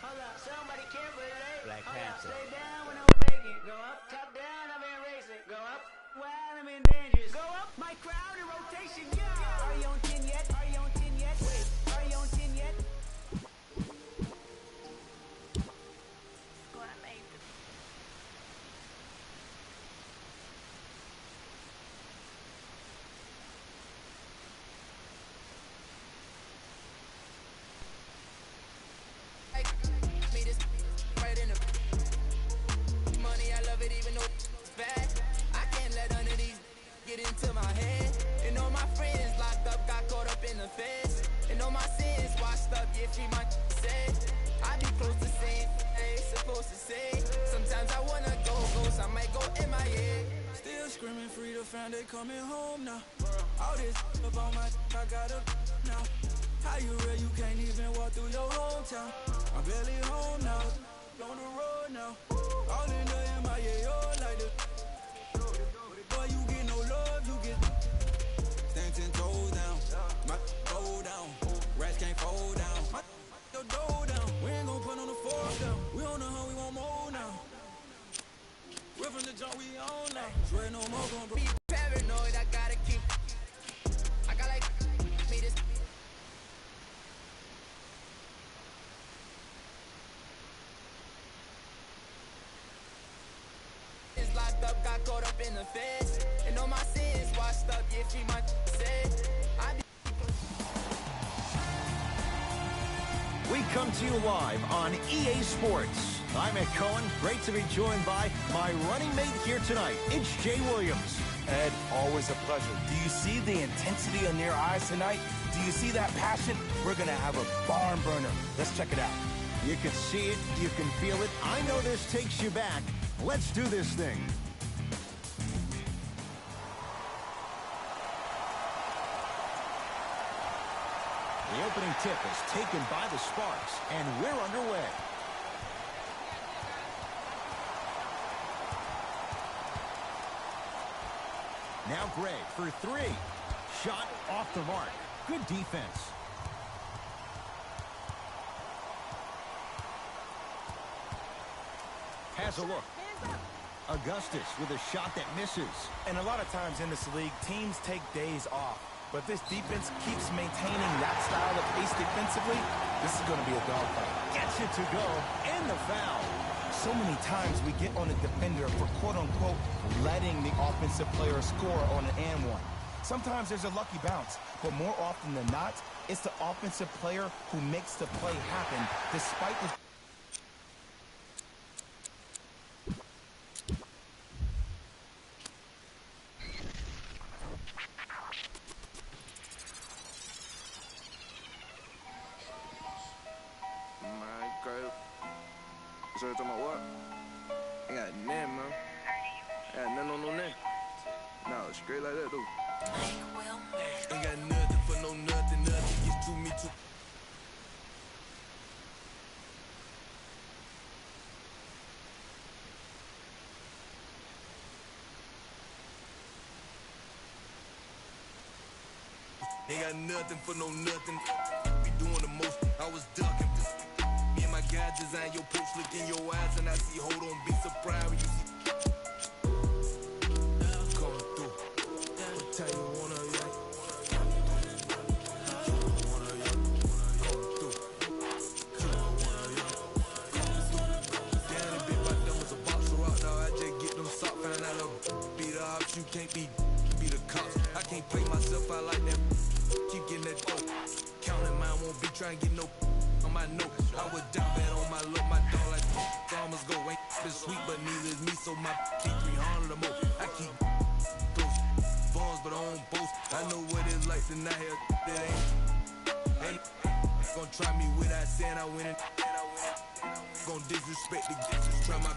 Hold up, somebody can't relate. Black Panther. Stay down when I'm vacant. Go up, top down, I'm in racing. Go up, while I'm in dangerous. Go up, my crowd in rotation, yeah. Are you on 10 yet? Are you on 10 yet? Wait, are you on 10 yet? Into my head, and all my friends locked up, got caught up in the feds, and all my sins washed up, yeah, free my said. I be close to saying they supposed to say. Sometimes I wanna go ghost, I might go MIA. Still screaming free to find they coming home now. All this up on my, I got up now. How you real? You can't even walk through your hometown. I'm barely home now, on the road now. All in the MIA, all like this. Boy, you get no love, you get stand 10 toes down, my go down, rats can't fold down, my your dough down. We ain't gon' put on the fourth down. We on the hunt, we want more now. We're from the jump, we on now. Swear no more gon' be paranoid. I gotta keep. I got like me this. Locked up, got caught up in the feds, and all my sins washed up, yeah, free my said. We come to you live on EA Sports. I'm Ed Cohen. Great to be joined by my running mate here tonight. It's Jay Williams. Ed, always a pleasure. Do you see the intensity in their eyes tonight? Do you see that passion? We're going to have a barn burner. Let's check it out. You can see it. You can feel it. I know this takes you back. Let's do this thing. The opening tip is taken by the Sparks, and we're underway. Now Gray for three. Shot off the mark. Good defense. Has a look. Augustus with a shot that misses. And a lot of times in this league, teams take days off. But this defense keeps maintaining that style of pace defensively. This is going to be a dogfight. Gets it to go. And the foul. So many times we get on a defender for quote-unquote letting the offensive player score on an and one. Sometimes there's a lucky bounce, but more often than not, it's the offensive player who makes the play happen despite the... So you talking about what? I got nothing, man. I got nothing on no neck. No, straight like that, though. Ain't got nothing for no nothing. Nothing gets to me too. Ain't got nothing for no nothing. Be doing the most. I was ducking. Me and my guy design your post, look in your eyes, and I see, hold on, be surprised when you see. Coming through. What time you wanna, yeah? Down a bit, my dumb was a boxer out now. I just get them sock, find out a beat the ops. You can't be the cops. I can't play myself out like that. Keep getting that dope. Counting mine, won't be trying to get no on my note. I would down bad on my look, my dog like farmers go. Ain't been sweet, but neither is me, so my keep 300 or more. I keep those bones, but I don't boast. I know what it's like to not have that ain't gonna try me without saying I win it. Gonna disrespect the gifts, try my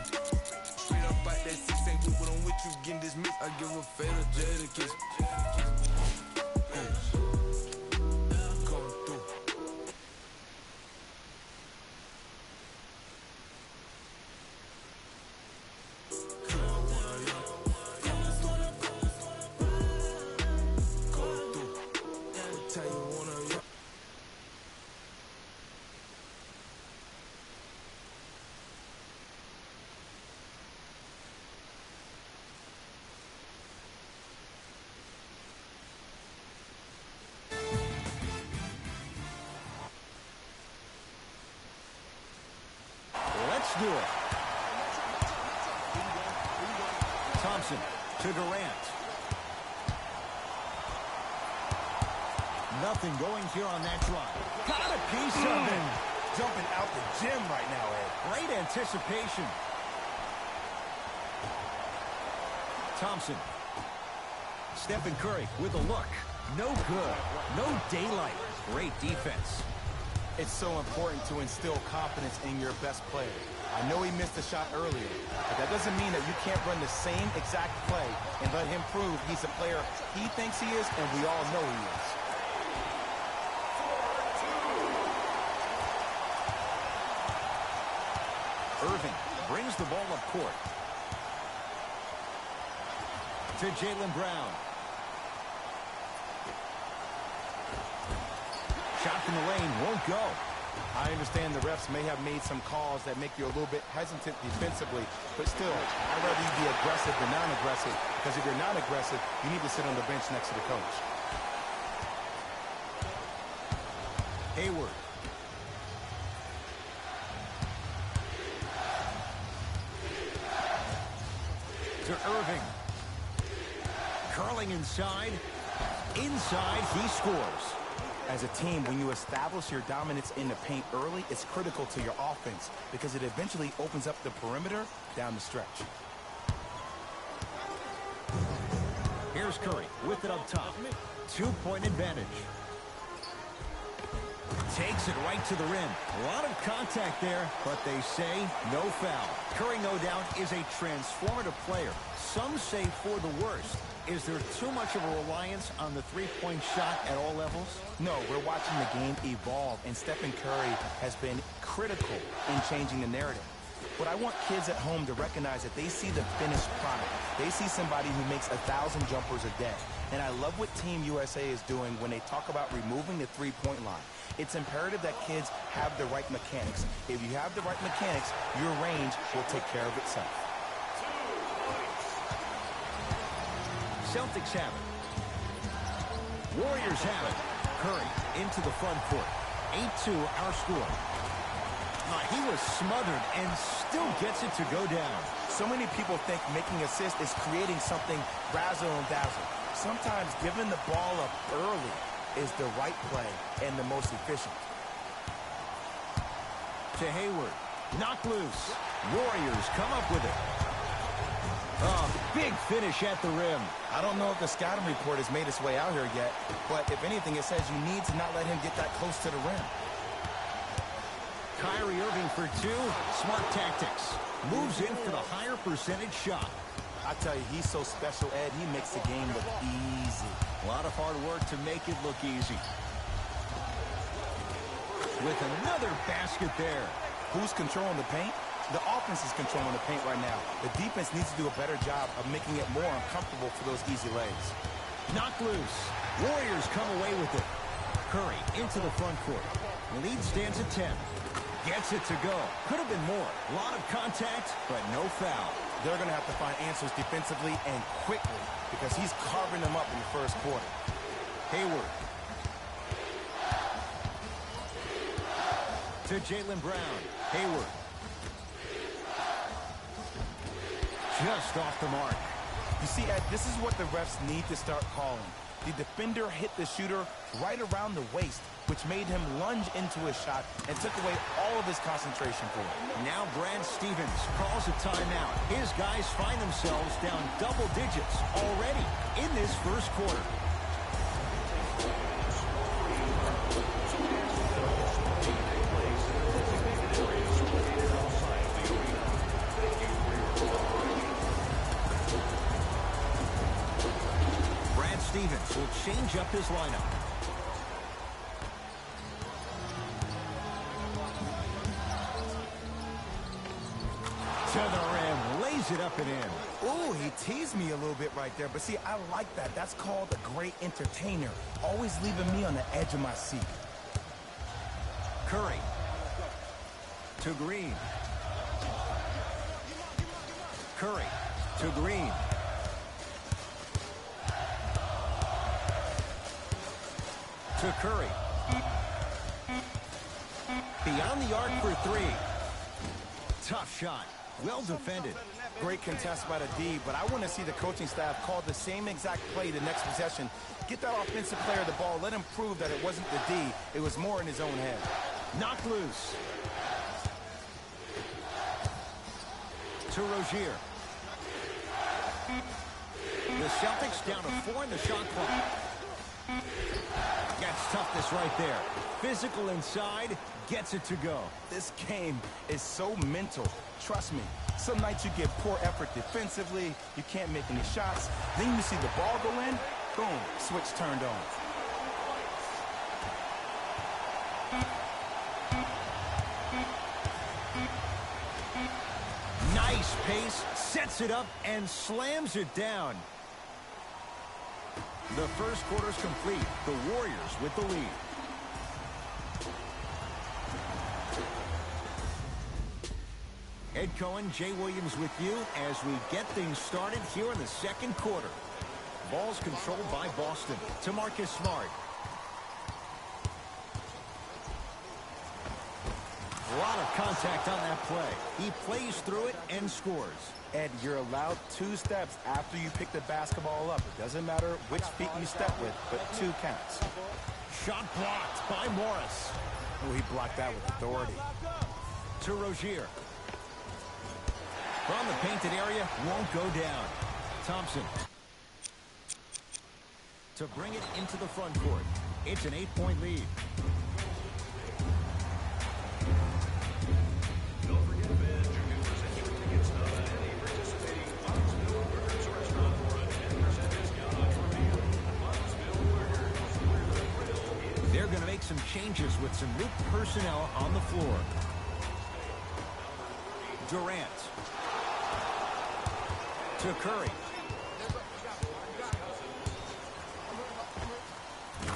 straight up out that 6 ain't good, but I'm with you getting dismissed. I give a fatal Jada kiss. do it. Thompson to Durant. Nothing going here on that drive. Got a piece of it. Jumping out the gym right now, Ed. Great anticipation. Thompson. Stephen Curry with a look. No good. No daylight. Great defense. It's so important to instill confidence in your best player. I know he missed a shot earlier, but that doesn't mean that you can't run the same exact play and let him prove he's a player he thinks he is, and we all know he is. Irving brings the ball up court. To Jaylen Brown. Shot from the lane won't go. I understand the refs may have made some calls that make you a little bit hesitant defensively, but still, I'd rather you be aggressive than non-aggressive, because if you're not aggressive, you need to sit on the bench next to the coach. Hayward. To Irving. Curling inside. Inside, he scores. As a team, when you establish your dominance in the paint early, it's critical to your offense because it eventually opens up the perimeter down the stretch. Here's Curry with it up top. 2-point advantage. Takes it right to the rim. A lot of contact there, but they say no foul. Curry, no doubt, is a transformative player. Some say for the worst. Is there too much of a reliance on the three-point shot at all levels? No, we're watching the game evolve, and Stephen Curry has been critical in changing the narrative. But I want kids at home to recognize that they see the finished product. They see somebody who makes 1,000 jumpers a day. And I love what Team USA is doing when they talk about removing the three-point line. It's imperative that kids have the right mechanics. If you have the right mechanics, your range will take care of itself. Celtics have it. Warriors have it. Curry into the front court. 8-2 our score. He was smothered and still gets it to go down. So many people think making assists is creating something razzle and dazzle. Sometimes giving the ball up early is the right play and the most efficient. To Hayward. Knocked loose. Warriors come up with it. Oh, big finish at the rim. I don't know if the scouting report has made its way out here yet, but if anything, it says you need to not let him get that close to the rim. Kyrie Irving for two. Smart tactics. Moves in for the higher percentage shot. I tell you, he's so special, Ed. He makes the game look easy. A lot of hard work to make it look easy. With another basket there. Who's controlling the paint? The offense is controlling the paint right now. The defense needs to do a better job of making it more uncomfortable for those easy lays. Knocked loose. Warriors come away with it. Curry into the front court. Lead stands at 10. Gets it to go. Could have been more. A lot of contact, but no foul. They're going to have to find answers defensively and quickly because he's carving them up in the first quarter. Hayward. To Jaylen Brown. Hayward. Just off the mark. You see, Ed, this is what the refs need to start calling. The defender hit the shooter right around the waist, which made him lunge into his shot and took away all of his concentration for it. Now Brad Stevens calls a timeout. His guys find themselves down double digits already in this first quarter. Stevens will change up his lineup. To the rim, lays it up and in. Ooh, he teased me a little bit right there, but see, I like that. That's called a great entertainer, always leaving me on the edge of my seat. Curry. To Green. Curry. To Green. To Curry. Beyond the arc for three. Tough shot. Well defended. Great contest by the D, but I want to see the coaching staff call the same exact play the next possession. Get that offensive player the ball. Let him prove that it wasn't the D. It was more in his own head. Knocked loose. To Rozier. The Celtics down to 4 in the shot clock. Gets toughness right there. Physical inside, gets it to go. This game is so mental. Trust me. Some nights you get poor effort defensively, you can't make any shots. Then you see the ball go in, boom, switch turned on. Nice pace, sets it up, and slams it down. The first quarter's complete. The Warriors with the lead. Ed Cohen, Jay Williams with you as we get things started here in the second quarter. Ball's controlled by Boston. To Marcus Smart. A lot of contact on that play. He plays through it and scores. Ed, you're allowed 2 steps after you pick the basketball up. It doesn't matter which feet you step with, but 2 counts. Shot blocked by Morris. Oh, he blocked that with authority. To Rozier. From the painted area, won't go down. Thompson. To bring it into the front court. It's an 8-point lead. Don't forget, fans, you can present your tickets now at any participating Pottsville Workers restaurant for a 10% discount on your meal. Pottsville Workers, where the thrill is. They're going to make some changes with some new personnel on the floor. Durant. To Curry.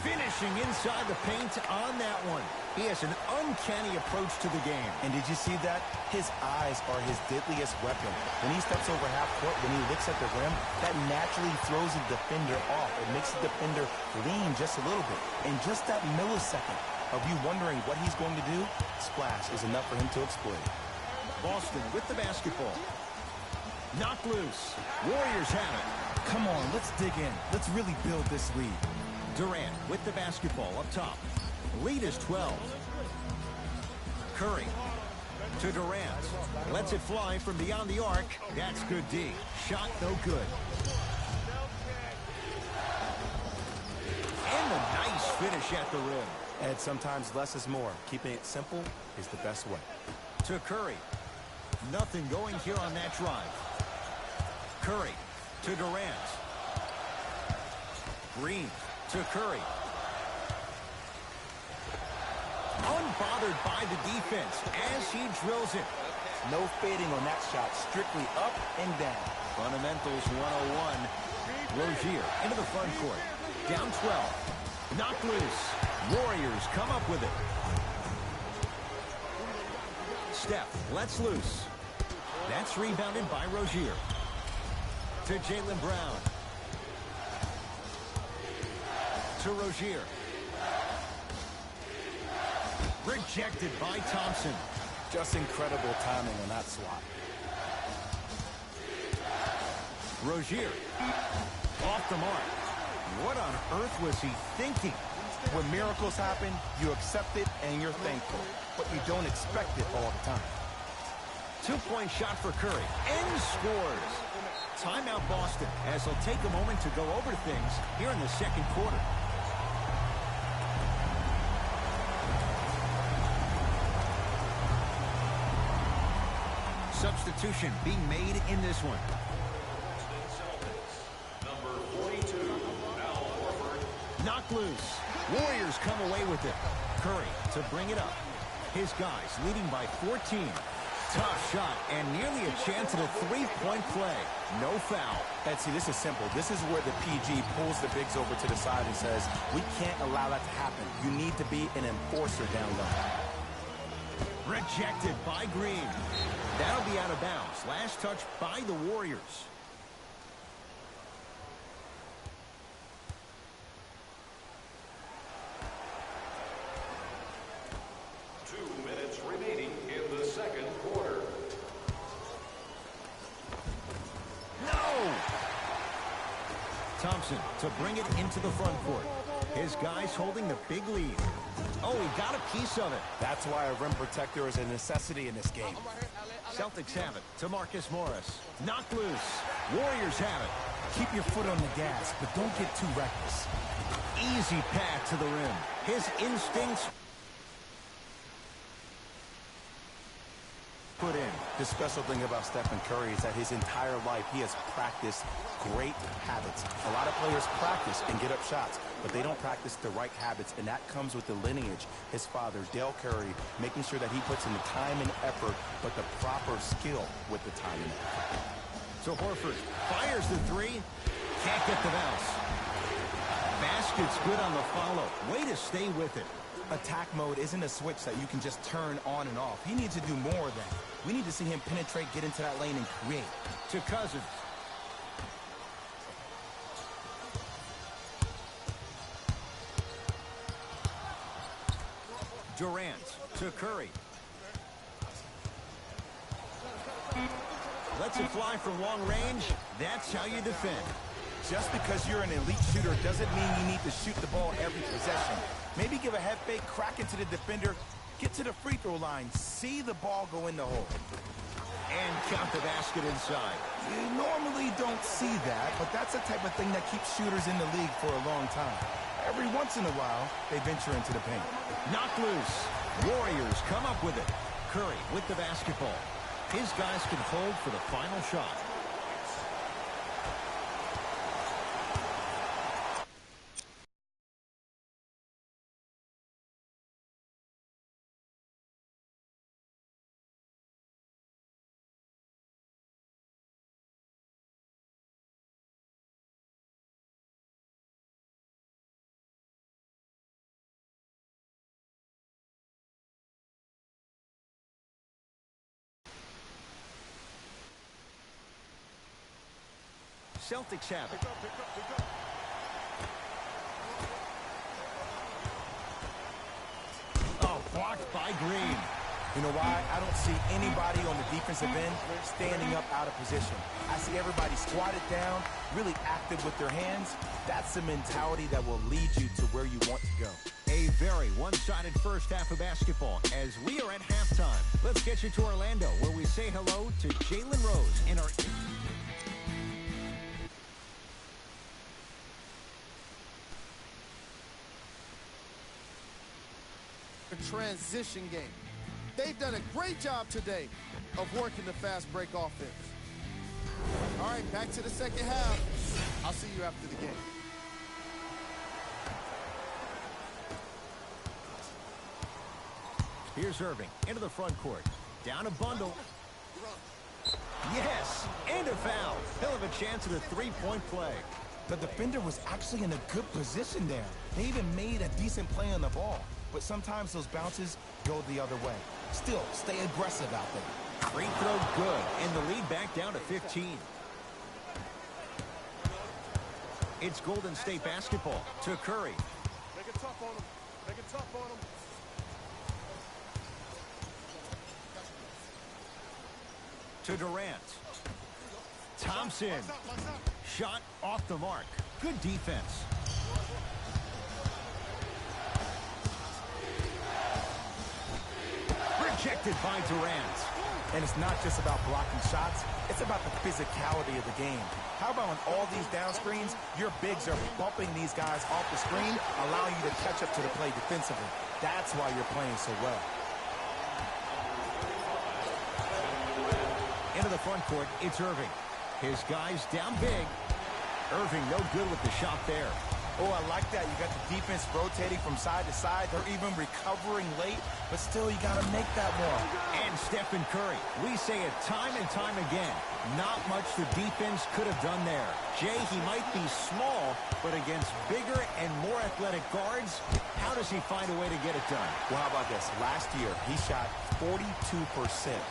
Finishing inside the paint on that one. He has an uncanny approach to the game. And did you see that? His eyes are his deadliest weapon. When he steps over half court, when he looks at the rim, that naturally throws the defender off. It makes the defender lean just a little bit. And just that millisecond of you wondering what he's going to do, splash is enough for him to exploit. Boston with the basketball. Knocked loose. Warriors have it. Come on, let's dig in. Let's really build this lead. Durant with the basketball up top. Lead is 12. Curry to Durant. Lets it fly from beyond the arc. That's good D. Shot no good. And a nice finish at the rim. And sometimes less is more. Keeping it simple is the best way. To Curry. Nothing going here on that drive. Curry to Durant. Green to Curry. Unbothered by the defense as he drills it. No fading on that shot. Strictly up and down. Fundamentals 101. Rozier into the front court. Down 12. Knocked loose. Warriors come up with it. Steph lets loose. That's rebounded by Rozier. To Jaylen Brown. To Rozier. Rejected by Thompson. Just incredible timing on that swat. Rozier. Off the mark. What on earth was he thinking? When miracles happen, you accept it and you're thankful. But you don't expect it all the time. 2-point shot for Curry. And scores. Timeout Boston as they'll take a moment to go over things here in the second quarter. Substitution being made in this one. Number 42, Al Horford. Knocked loose. Warriors come away with it. Curry to bring it up. His guys leading by 14. Tough shot and nearly a chance at a 3-point play. No foul. And see, this is simple. This is where the PG pulls the bigs over to the side and says, we can't allow that to happen. You need to be an enforcer down low. Rejected by Green. That'll be out of bounds. Last touch by the Warriors. Two minutes remaining in the second quarter. Thompson to bring it into the front court. His guys holding the big lead. Oh, he got a piece of it. That's why a rim protector is a necessity in this game. Celtics have it to Marcus Morris. Knocked loose. Warriors have it. Keep your foot on the gas, but don't get too reckless. Easy path to the rim. His instincts put in. The special thing about Stephen Curry is that his entire life he has practiced great habits. A lot of players practice and get up shots, but they don't practice the right habits, and that comes with the lineage. His father, Dale Curry, making sure that he puts in the time and effort, but the proper skill with the time and effort. So Horford fires the three. Can't get the bounce. Basket's good on the follow. Way to stay with it. Attack mode isn't a switch that you can just turn on and off. He needs to do more of that. We need to see him penetrate, get into that lane, and create. To Cousins. Durant to Curry. Lets it fly from long range. That's how you defend. Just because you're an elite shooter doesn't mean you need to shoot the ball every possession. Maybe give a head fake, crack into the defender, get to the free throw line, see the ball go in the hole. And count the basket inside. You normally don't see that, but that's the type of thing that keeps shooters in the league for a long time. Every once in a while, they venture into the paint. Knocked loose. Warriors come up with it. Curry with the basketball. His guys can hold for the final shot. Celtics have it. Oh, blocked by Green. You know why? I don't see anybody on the defensive end standing up out of position. I see everybody squatted down, really active with their hands. That's the mentality that will lead you to where you want to go. A very one-sided first half of basketball as we are at halftime. Let's get you to Orlando, where we say hello to Jalen Rose in our... transition game. They've done a great job today of working the fast break offense. All right, back to the second half. I'll see you after the game. Here's Irving into the front court. Down a bundle. Yes, and a foul. He'll have a chance at a three-point play. The defender was actually in a good position there. They even made a decent play on the ball. But sometimes those bounces go the other way. Still, stay aggressive out there. Free throw good, and the lead back down to 15. It's Golden State basketball to Curry. Make it tough on him. Make it tough on him. To Durant. Thompson. Shot off the mark. Good defense. Rejected by Durant. And it's not just about blocking shots, it's about the physicality of the game. How about on all these down screens, your bigs are bumping these guys off the screen, allowing you to catch up to the play defensively. That's why you're playing so well. Into the front court, it's Irving. His guys down big. Irving no good with the shot there. Oh, I like that. You got the defense rotating from side to side. They're even recovering late, but still you got to make that one. And Stephen Curry. We say it time and time again. Not much the defense could have done there. Jay, he might be small, but against bigger and more athletic guards, how does he find a way to get it done? Well, how about this? Last year, he shot 42%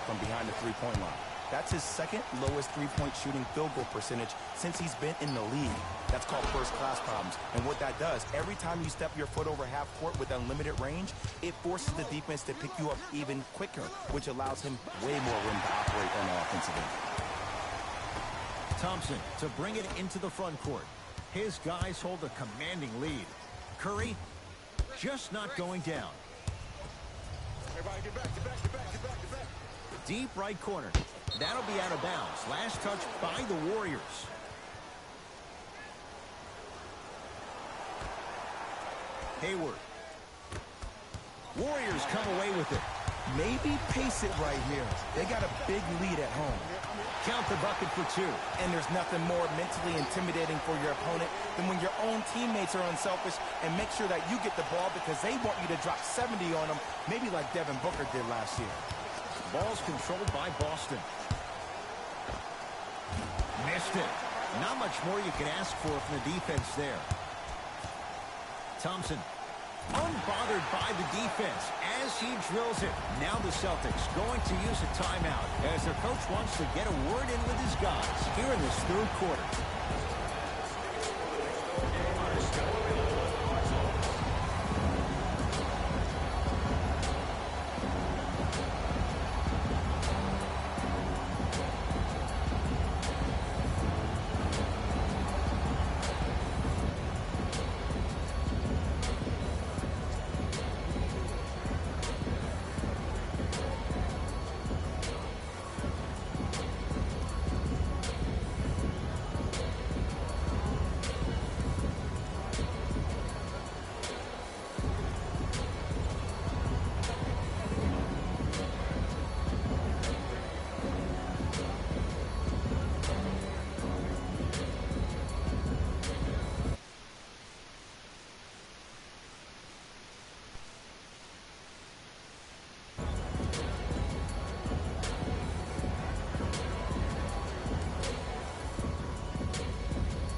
from behind the three-point line. That's his second lowest three-point shooting field goal percentage since he's been in the league. That's called first-class problems. And what that does, every time you step your foot over half court with unlimited range, it forces the defense to pick you up even quicker, which allows him way more room to operate on the offensive end. Thompson to bring it into the front court. His guys hold a commanding lead. Curry just not going down. Everybody get back, get back, get back, get back, get back. Deep right corner. That'll be out of bounds. Last touch by the Warriors. Hayward. Warriors come away with it. Maybe pace it right here. They got a big lead at home. Count the bucket for 2. And there's nothing more mentally intimidating for your opponent than when your own teammates are unselfish and make sure that you get the ball because they want you to drop 70 on them, maybe like Devin Booker did last year. Ball's controlled by Boston. Missed it. Not much more you can ask for from the defense there. Thompson. Unbothered by the defense as he drills it. Now the Celtics going to use a timeout as their coach wants to get a word in with his guys here in this third quarter.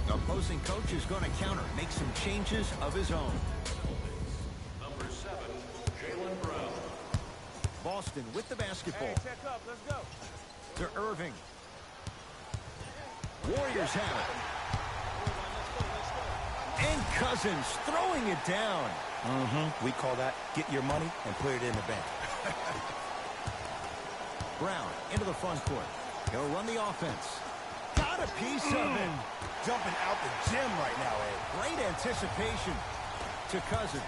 Opposing coach is going to counter, make some changes of his own. Number 7, Jaylen Brown. Boston with the basketball. Hey, check up. Let's go. To Irving. Warriors have it. And Cousins throwing it down. We call that get your money and put it in the bank. Brown into the front court. He'll run the offense. Got a piece of it. Jumping out the gym right now, Ed. Great anticipation to Cousins.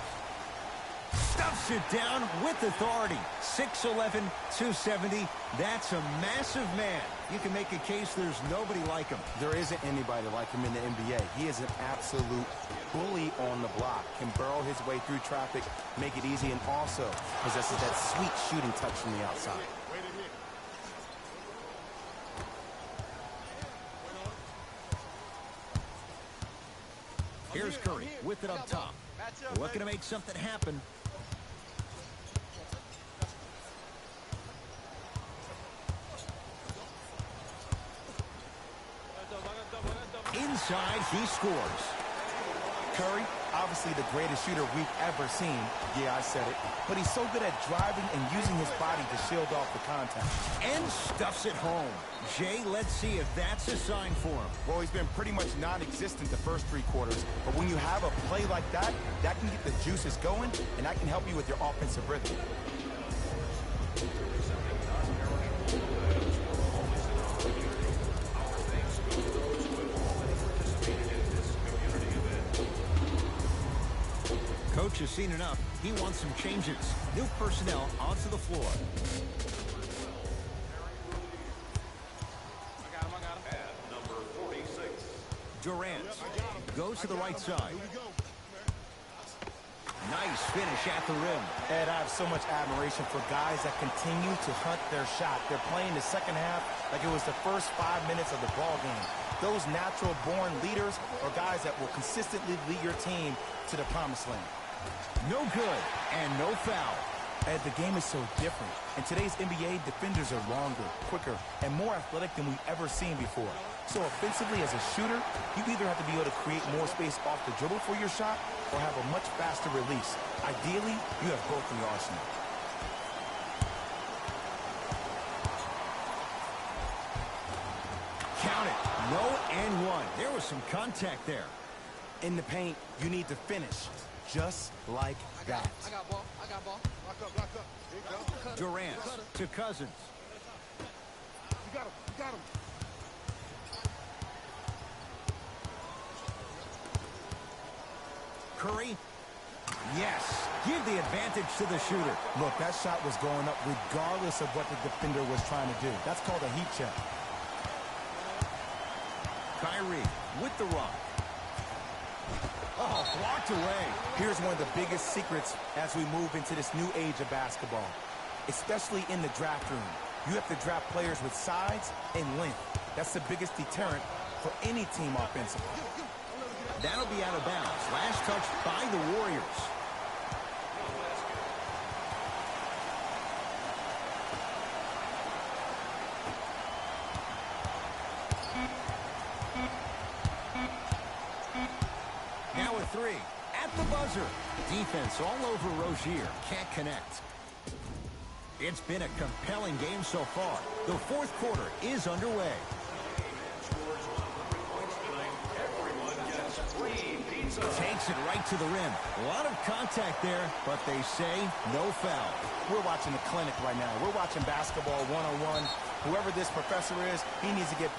Stuffs it down with authority. 6'11", 270. That's a massive man. You can make a case there's nobody like him. There isn't anybody like him in the NBA. He is an absolute bully on the block. Can burrow his way through traffic, make it easy, and also possesses that sweet shooting touch from the outside. Here's Curry with it up top. Looking to make something happen. Inside, he scores. Curry, obviously the greatest shooter we've ever seen. Yeah, I said it. But he's so good at driving and using his body to shield off the contact. And stuffs it home. Jay, let's see if that's a sign for him. Well, he's been pretty much non-existent the first 3 quarters. But when you have a play like that, that can get the juices going, and that can help you with your offensive rhythm. Coach has seen enough. He wants some changes. New personnel onto the floor. At number 46. Durant goes to the right side. Nice finish at the rim. Ed, I have so much admiration for guys that continue to hunt their shot. They're playing the second half like it was the first 5 minutes of the ball game. Those natural-born leaders are guys that will consistently lead your team to the promised land. No good and no foul. Ed, the game is so different. In today's NBA, defenders are longer, quicker, and more athletic than we've ever seen before. So offensively, as a shooter, you either have to be able to create more space off the dribble for your shot or have a much faster release. Ideally, you have both in your arsenal. Count it. No and one. There was some contact there. In the paint, you need to finish. Just like that. I got ball. Lock up. Here you go. Durant to Cousins. You got him. Curry. Yes, give the advantage to the shooter. Look, that shot was going up regardless of what the defender was trying to do. That's called a heat check. Kyrie with the rock. Oh, blocked away. Here's one of the biggest secrets as we move into this new age of basketball, especially in the draft room. You have to draft players with size and length. That's the biggest deterrent for any team offensively. That'll be out of bounds. Last touch by the Warriors. Now a three. At the buzzer. Defense all over Rozier. Can't connect. It's been a compelling game so far. The fourth quarter is underway. Takes it right to the rim. A lot of contact there, but they say no foul. We're watching the clinic right now. We're watching basketball one-on-one. Whoever this professor is, he needs to get